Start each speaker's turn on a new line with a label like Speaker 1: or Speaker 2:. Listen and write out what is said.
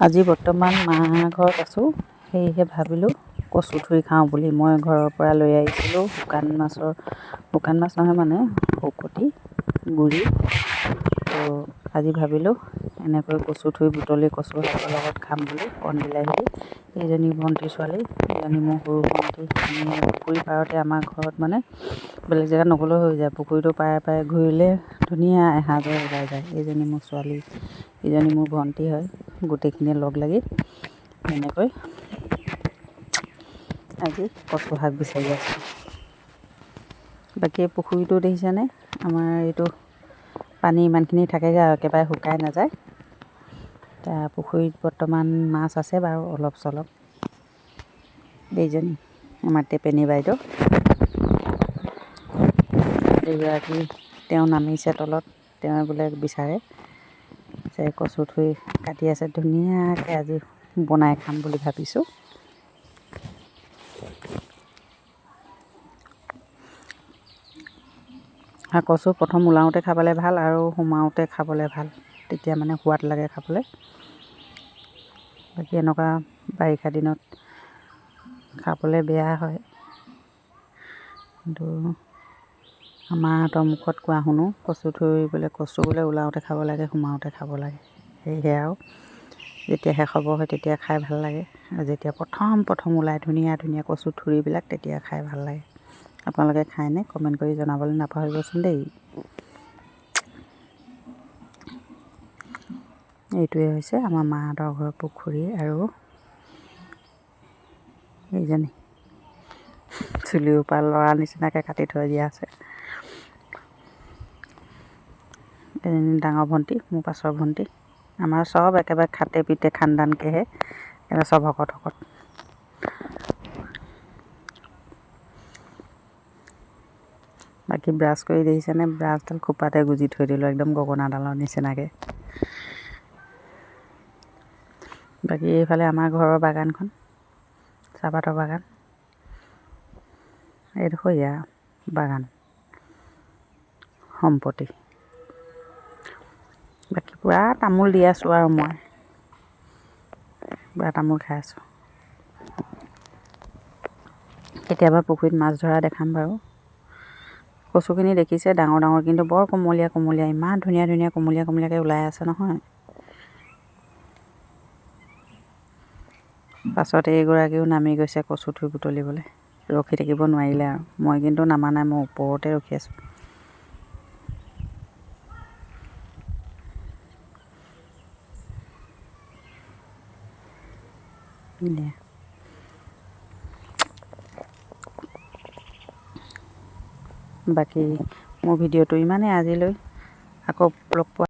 Speaker 1: আজি বৰ্তমান মা ঘৰত আছোঁ, সেয়েহে ভাবিলোঁ কচু থুৰি খাওঁ বুলি। মই ঘৰৰ পৰা লৈ আহিছিলোঁ শুকান মাছ নহয় মানে শুকতি গুড়ি। তো আজি ভাবিলোঁ এনেকৈ কচু থুৰি বুটলি কচু শাকৰ লগত খাম বুলি কণ বিলাহী দি। এইজনী ভণ্টিৰ ছোৱালী, এইজনী মোৰ সৰু ভণ্টি। আমি পুখুৰী পাৰতে আমাৰ ঘৰত মানে বেলেগ জেগাত নগ'লেও হৈ যায়, পুখুৰীটো পাৰে পাৰে ঘূৰিলে ধুনীয়া এসাঁজৰ ওলাই যায়। এইজনী মোৰ ছোৱালী, ইজনী মোৰ ভণ্টি হয়। গোটেইখিনিয়ে লগ লাগি এনেকৈ আজি কচু শাক বিচাৰি আছোঁ। বাকী পুখুৰীটো দেখিছেনে, আমাৰ এইটো পানী ইমানখিনি থাকেগৈ আৰু একেবাৰে শুকাই নাযায়। পুখুৰীত বৰ্তমান মাছ আছে বাৰু অলপ চলপ। এইজনী আমাৰ টেপেনী বাইদেউ, এইগৰাকী তেওঁ নামিছে তলত, তেওঁ বোলে বিচাৰে যে কচু থুৰি কাটি আছে, ধুনীয়াকৈ আজি বনাই খাম বুলি ভাবিছোঁ। কচু প্ৰথম ওলাওঁতে খাবলৈ ভাল আৰু সোমাওঁতে খাবলৈ ভাল, তেতিয়া মানে সোৱাদ লাগে খাবলৈ। বাকী এনেকুৱা বাৰিষা দিনত খাবলৈ বেয়া হয়, কিন্তু আমাৰহঁতৰ মুখত কোৱা শুনো কচু থুৰি বোলে কচু বোলে ওলাওঁতে খাব লাগে, সোমাওঁতে খাব লাগে। সেয়েহে আৰু যেতিয়া শেষ হ'ব হয় তেতিয়া খাই ভাল লাগে, আৰু যেতিয়া প্ৰথম ওলাই ধুনীয়া ধুনীয়া কচু থুৰিবিলাক তেতিয়া খাই ভাল লাগে। আপোনালোকে খায়নে? কমেণ্ট কৰি জনাবলৈ নাপাহৰিবচোন দেই। এইটোৱে হৈছে আমাৰ মাহঁতৰ ঘৰৰ পুখুৰী, আৰু এইজনী চুলিৰ পৰা ল'ৰা নিচিনাকৈ কাটি থৈ দিয়া আছে। এজনী ডাঙৰ ভণ্টি, মোৰ পাছৰ ভণ্টি। আমাৰ চব একেবাৰে খাতে পিতে খানদানকৈহে, একেবাৰে চব শকত। বাকী ব্ৰাছ কৰি দেখিছেনে, ব্ৰাছডাল খোপাতে গুজি থৈ দিলোঁ একদম গগনাডালৰ নিচিনাকৈ। বাকী এইফালে আমাৰ ঘৰৰ বাগানখন, চাহপাতৰ বাগান। এইডোখৰ ইয়াৰ বাগান সম্পত্তি। বাকী পূৰা তামোল দি আছোঁ আৰু মই পূৰা তামোল খাই আছোঁ। কেতিয়াবা পুখুৰীত মাছ ধৰা দেখাম বাৰু। কচুখিনি দেখিছে ডাঙৰ ডাঙৰ, কিন্তু বৰ কোমলীয়া, ইমান ধুনীয়া কোমলীয়াকৈ ওলাই আছে নহয়। পাছত এইগৰাকীও নামি গৈছে কচু থুৰি বুটলিবলৈ, ৰখি থাকিব নোৱাৰিলে আৰু। মই কিন্তু নামা নাই, মই ওপৰতে ৰখি আছোঁ। বাকী মোৰ ভিডিঅ'টো ইমানেই আজিলৈ, আকৌ লগ পোৱা